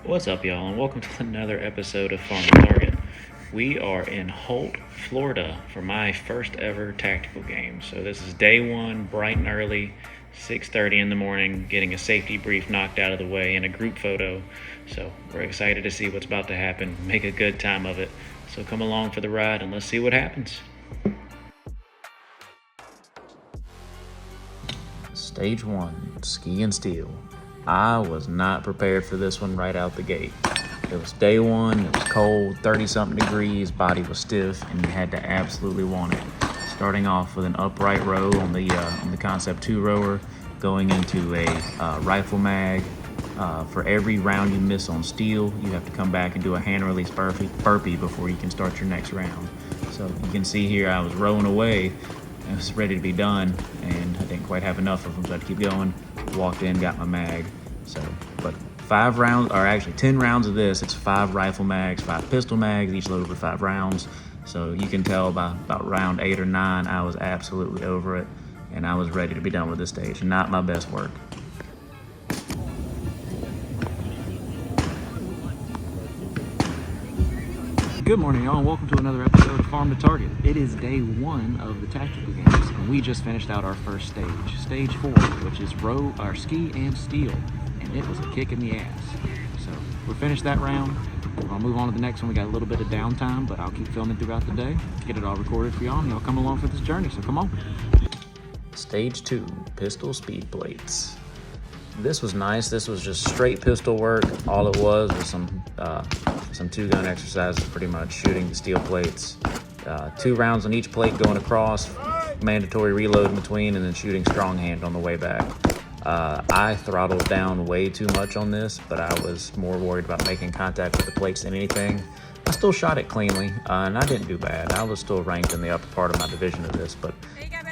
What's up, y'all, and welcome to another episode of Farm to Target. We are in Holt, Florida for my first ever tactical game. So this is day one, bright and early, 6:30 in the morning, getting a safety brief knocked out of the way and a group photo. So we're excited to see what's about to happen, make a good time of it. So come along for the ride and let's see what happens. Stage one, ski and steel. I was not prepared for this one right out the gate. It was day one, it was cold, 30-something degrees, body was stiff, and you had to absolutely want it. Starting off with an upright row on the Concept 2 rower, going into a rifle mag. For every round you miss on steel, you have to come back and do a hand release burpee before you can start your next round. So you can see here I was rowing away. I was ready to be done, and I didn't quite have enough of them, so I had to keep going. Walked in, got my mag. So, but 5 rounds, or actually 10 rounds of this. It's 5 rifle mags, 5 pistol mags, each loaded with 5 rounds. So you can tell by about round 8 or 9, I was absolutely over it, and I was ready to be done with this stage. Not my best work. Good morning, y'all, and welcome to another episode of Farm to Target. It is day one of the tactical games, and we just finished out our first stage, stage 4, which is row, or ski and steel, and it was a kick in the ass. So we finished that round. I'll move on to the next one. We got a little bit of downtime, but I'll keep filming throughout the day, get it all recorded for y'all, and y'all come along for this journey. So come on. Stage 2, pistol speed plates. This was nice. This was just straight pistol work. All it was some 2-gun exercises, pretty much shooting the steel plates. 2 rounds on each plate going across, mandatory reload in between, and then shooting strong hand on the way back. I throttled down way too much on this, but I was more worried about making contact with the plates than anything. I still shot it cleanly, and I didn't do bad. I was still ranked in the upper part of my division of this, but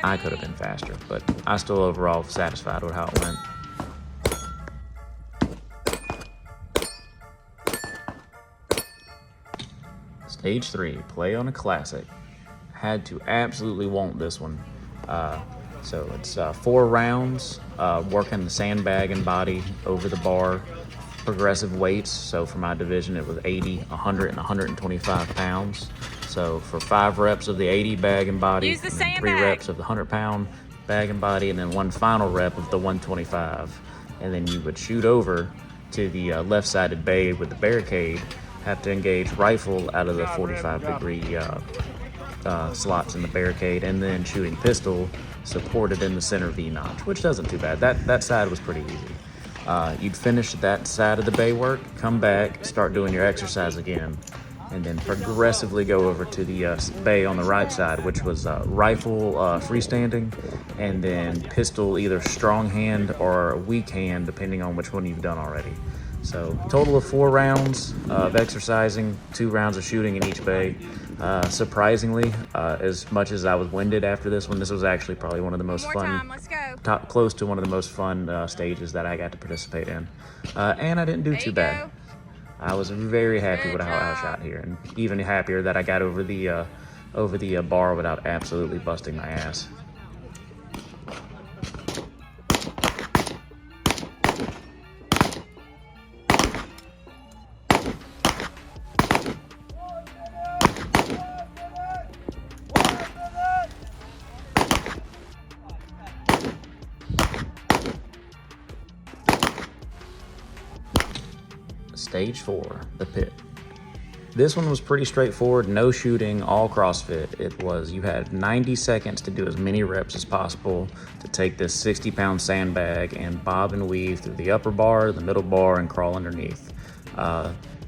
I could have been faster. But I still overall was satisfied with how it went. Stage 3, play on a classic. Had to absolutely want this one. So it's 4 rounds, working the sandbag and body over the bar, progressive weights. So for my division, it was 80, 100, and 125 pounds. So for 5 reps of the 80 bag and body, and then 3 reps of the 100-pound bag and body, and then 1 final rep of the 125. And then you would shoot over to the left-sided bay with the barricade, have to engage rifle out of the 45-degree slots in the barricade, and then shooting pistol supported in the center V-notch, which doesn't too bad. That side was pretty easy. You'd finish that side of the bay work, come back, start doing your exercise again, and then progressively go over to the bay on the right side, which was rifle freestanding, and then pistol either strong hand or weak hand, depending on which one you've done already. So total of 4 rounds of exercising, 2 rounds of shooting in each bay. Surprisingly, as much as I was winded after this one, this was actually probably one of the most fun, close to one of the most fun stages that I got to participate in. And I didn't do too bad. I was very happy with how I shot here, and even happier that I got over the bar without absolutely busting my ass. Stage 4, the pit. This one was pretty straightforward, no shooting, all CrossFit. It was, you had 90 seconds to do as many reps as possible to take this 60-pound sandbag and bob and weave through the upper bar, the middle bar, and crawl underneath.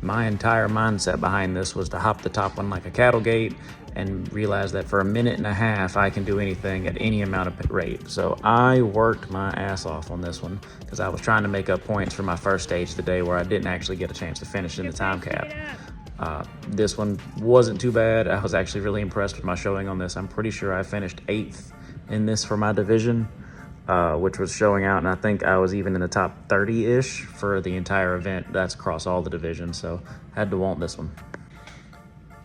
My entire mindset behind this was to hop the top one like a cattle gate and realize that for a minute and a half, I can do anything at any amount of rate. So I worked my ass off on this one because I was trying to make up points for my first stage today where I didn't actually get a chance to finish in the time cap. This one wasn't too bad. I was actually really impressed with my showing on this. I'm pretty sure I finished 8th in this for my division, which was showing out, and I think I was even in the top 30-ish for the entire event. That's across all the divisions, so had to want this one.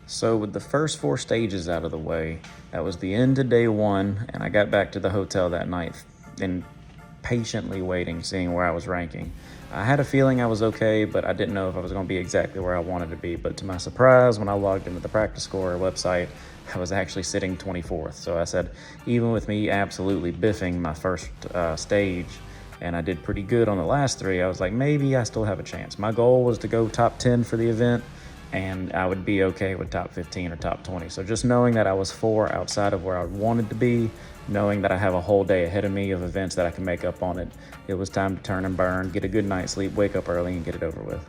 So with the first 4 stages out of the way, that was the end of day 1, and I got back to the hotel that night and patiently waiting, seeing where I was ranking. I had a feeling I was okay, but I didn't know if I was going to be exactly where I wanted to be. But to my surprise, when I logged into the practice score website, I was actually sitting 24th. So I said, even with me absolutely biffing my first stage, and I did pretty good on the last three, I was like, maybe I still have a chance. My goal was to go top 10 for the event, and I would be okay with top 15 or top 20. So just knowing that I was 4 outside of where I wanted to be, knowing that I have a whole day ahead of me of events that I can make up on it, it was time to turn and burn, get a good night's sleep, wake up early, and get it over with.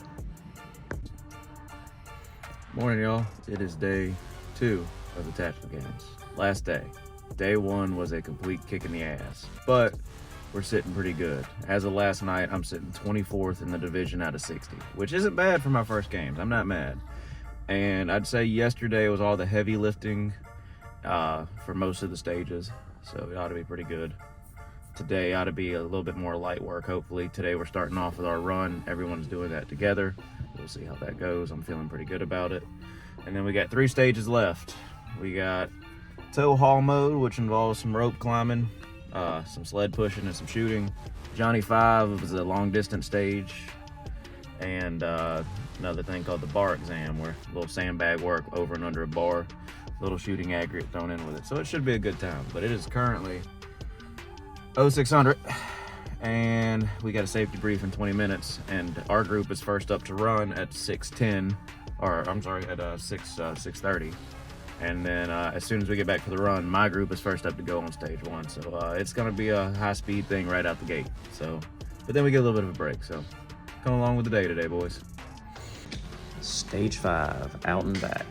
Morning, y'all. It is day 2 of the Tactical Games. Last day. Day 1 was a complete kick in the ass, but we're sitting pretty good. As of last night, I'm sitting 24th in the division out of 60, which isn't bad for my first games. I'm not mad. And I'd say yesterday was all the heavy lifting for most of the stages, so it ought to be pretty good. Today ought to be a little bit more light work, hopefully. Today we're starting off with our run. Everyone's doing that together. We'll see how that goes. I'm feeling pretty good about it. And then we got 3 stages left. We got tow haul mode, which involves some rope climbing, some sled pushing, and some shooting. Johnny 5 is a long distance stage. And another thing called the bar exam, where a little sandbag work over and under a bar, a little shooting aggregate thrown in with it. So it should be a good time, but it is currently 0600, and we got a safety brief in 20 minutes, and our group is first up to run at 6:10, or I'm sorry, at 6:30. And then as soon as we get back to the run, my group is first up to go on stage 1. So it's gonna be a high-speed thing right out the gate. So, but then we get a little bit of a break. So come along with the day today, boys. Stage 5, out and back.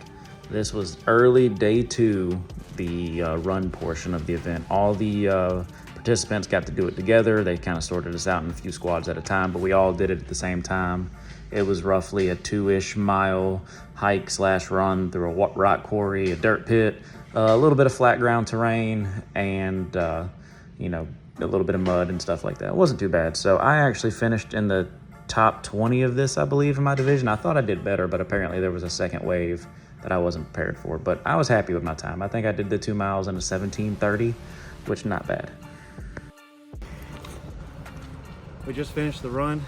This was early day 2, the run portion of the event. All the participants got to do it together. They kind of sorted us out in a few squads at a time, but we all did it at the same time. It was roughly a 2-ish mile hike / run through a rock quarry, a dirt pit, a little bit of flat ground terrain, and you know, a little bit of mud and stuff like that. It wasn't too bad. So I actually finished in the top 20 of this, I believe, in my division. I thought I did better, but apparently there was a second wave that I wasn't prepared for. But I was happy with my time. I think I did the 2 miles in a 17:30, which not bad. We just finished the run,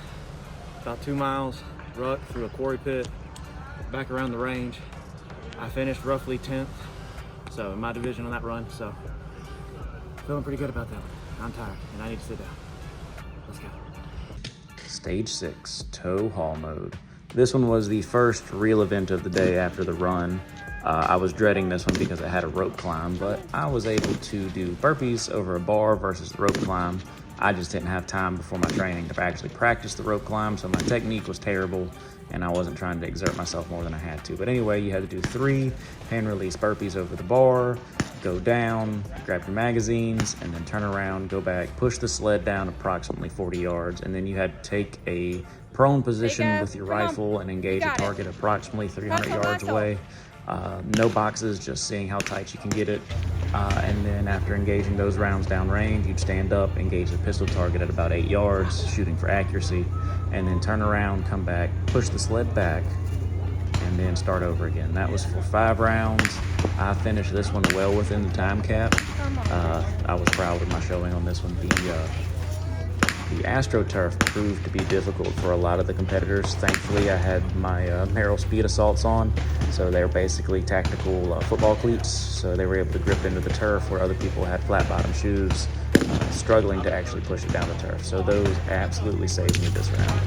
about 2 miles, ruck through a quarry pit, back around the range. I finished roughly 10th, so in my division on that run, so feeling pretty good about that one. I'm tired, and I need to sit down. Let's go. Stage 6, tow haul mode. This one was the first real event of the day after the run. I was dreading this one because it had a rope climb, but I was able to do burpees over a bar versus the rope climb. I just didn't have time before my training to actually practice the rope climb, so my technique was terrible, and I wasn't trying to exert myself more than I had to. But anyway, you had to do 3 hand release burpees over the bar, go down, grab your magazines, and then turn around, go back, push the sled down approximately 40 yards, and then you had to take a prone position with your rifle and engage a target approximately 300 yards away. No boxes, just seeing how tight you can get it. And then after engaging those rounds down range, you'd stand up, engage the pistol target at about 8 yards, shooting for accuracy, and then turn around, come back, push the sled back, and then start over again. That was for 5 rounds. I finished this one well within the time cap. I was proud of my showing on this one. The AstroTurf proved to be difficult for a lot of the competitors. Thankfully, I had my Merrill Speed Assaults on, so they were basically tactical football cleats, so they were able to grip into the turf where other people had flat bottom shoes, struggling to actually push it down the turf. So those absolutely saved me this round.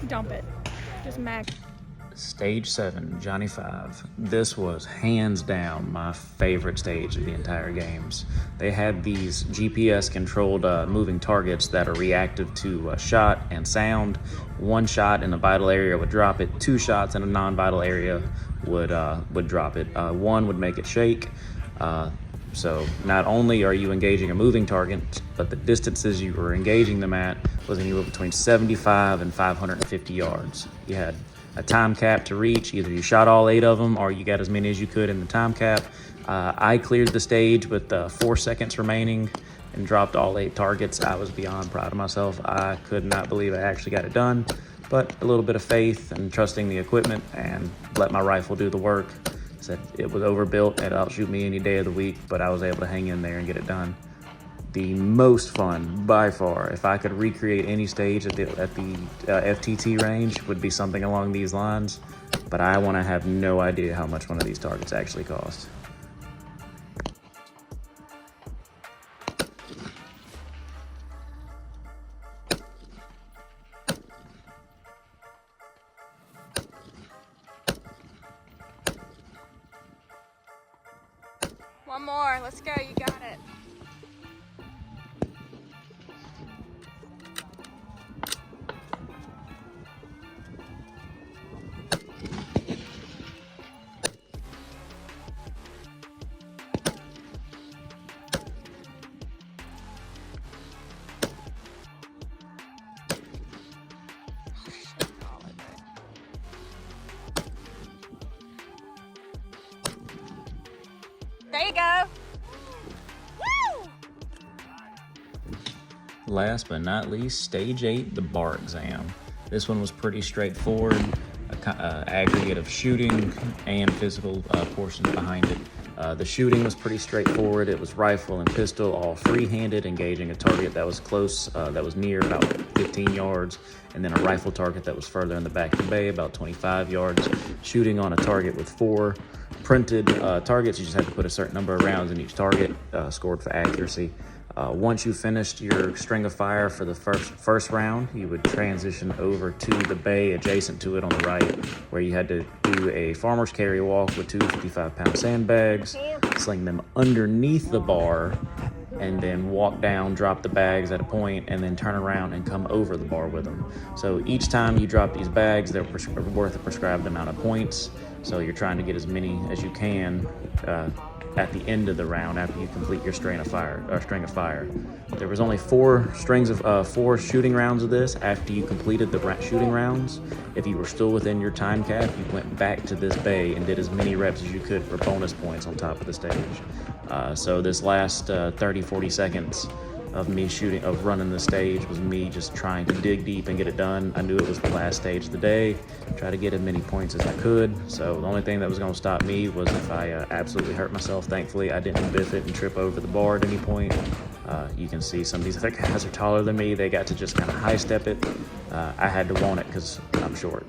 Dump it. Just mag. Stage 7, Johnny 5. This was hands down my favorite stage of the entire games. They had these GPS controlled moving targets that are reactive to shot and sound. 1 shot in a vital area would drop it. 2 shots in a non-vital area would drop it. 1 would make it shake. So not only are you engaging a moving target, but the distances you were engaging them at was anywhere between 75 and 550 yards. You had a time cap to reach. Either you shot all 8 of them or you got as many as you could in the time cap. I cleared the stage with 4 seconds remaining and dropped all 8 targets. I was beyond proud of myself. I could not believe I actually got it done, but a little bit of faith and trusting the equipment and let my rifle do the work. Said it was overbuilt, it'd outshoot me any day of the week, but I was able to hang in there and get it done. The most fun by far, if I could recreate any stage at the FTT range, would be something along these lines, but I want to have no idea how much one of these targets actually cost. One more. Let's go. You got it. There you go. Woo! Last but not least, stage 8, the bar exam. This one was pretty straightforward, aggregate of shooting and physical portions behind it. The shooting was pretty straightforward. It was rifle and pistol, all free-handed, engaging a target that was close, that was near about 15 yards, and then a rifle target that was further in the back of the bay, about 25 yards. Shooting on a target with 4 printed targets. You just had to put a certain number of rounds in each target, scored for accuracy. Once you finished your string of fire for the first round, you would transition over to the bay adjacent to it on the right, where you had to do a farmer's carry walk with 2 55-pound sandbags, sling them underneath the bar, and then walk down, drop the bags at a point, and then turn around and come over the bar with them. So each time you drop these bags, they're worth a prescribed amount of points. So you're trying to get as many as you can at the end of the round after you complete your string of fire. There was only 4 shooting rounds of this. After you completed the shooting rounds, if you were still within your time cap, you went back to this bay and did as many reps as you could for bonus points on top of the stage. So this last 30-40 seconds of running the stage was me just trying to dig deep and get it done. I knew it was the last stage of the day, try to get as many points as I could. So the only thing that was going to stop me was if I absolutely hurt myself. Thankfully, I didn't biff it and trip over the bar at any point. You can see some of these other guys are taller than me. They got to just kind of high step it. I had to want it because I'm short.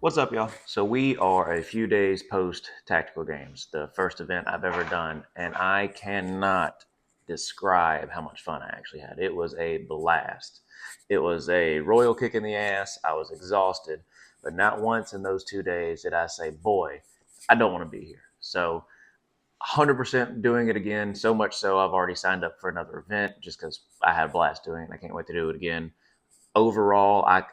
What's up, y'all? So we are a few days post Tactical Games, the first event I've ever done, and I cannot describe how much fun I actually had. It was a blast. It was a royal kick in the ass. I was exhausted, but not once in those 2 days did I say, boy, I don't want to be here. So 100% doing it again, so much so I've already signed up for another event just because I had a blast doing it and I can't wait to do it again. Overall, I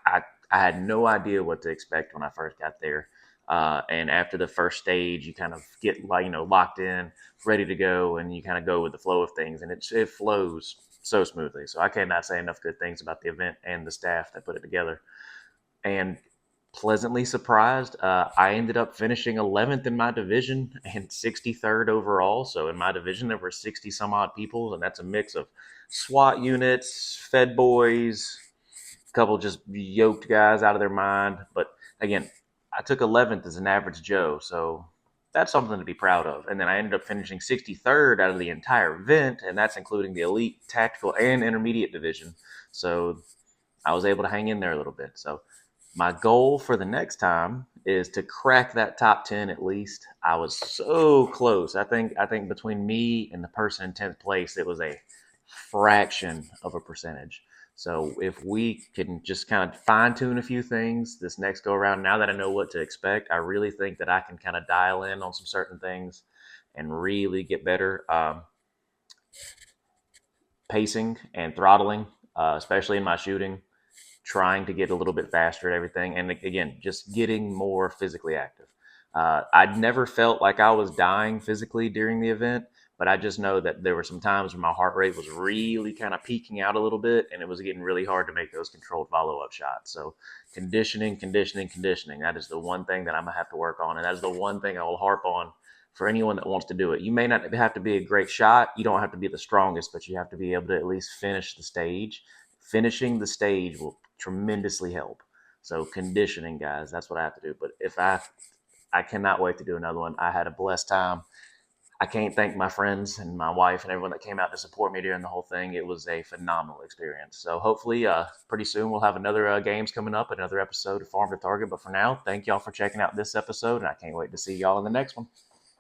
had no idea what to expect when I first got there. And after the first stage, you kind of get locked in, ready to go, and you kind of go with the flow of things, and it flows so smoothly. So I cannot say enough good things about the event and the staff that put it together. And pleasantly surprised, I ended up finishing 11th in my division and 63rd overall. So in my division, there were 60 some odd people, and that's a mix of SWAT units, Fed boys, couple just yoked guys out of their mind. But again, I took 11th as an average Joe, so that's something to be proud of. And then I ended up finishing 63rd out of the entire event, and that's including the elite, tactical, and intermediate division. So I was able to hang in there a little bit. So my goal for the next time is to crack that top 10 at least. I was so close. I think between me and the person in 10th place, it was a fraction of a percentage. So if we can just kind of fine tune a few things this next go around, now that I know what to expect, I really think that I can kind of dial in on some certain things and really get better. Pacing and throttling, especially in my shooting, trying to get a little bit faster at everything. And again, just getting more physically active. I'd never felt like I was dying physically during the event, But I just know that there were some times when my heart rate was really kind of peaking out a little bit, and it was getting really hard to make those controlled follow-up shots. So conditioning, conditioning, conditioning. That is the one thing that I'm gonna have to work on, and that is the one thing I will harp on for anyone that wants to do it. You may not have to be a great shot. You don't have to be the strongest, but you have to be able to at least finish the stage. Finishing the stage will tremendously help. So conditioning, guys, that's what I have to do. But I cannot wait to do another one. I had a blessed time. I can't thank my friends and my wife and everyone that came out to support me during the whole thing. It was a phenomenal experience. So hopefully, pretty soon we'll have another games coming up, another episode of Farm to Target. But for now, thank y'all for checking out this episode, and I can't wait to see y'all in the next one.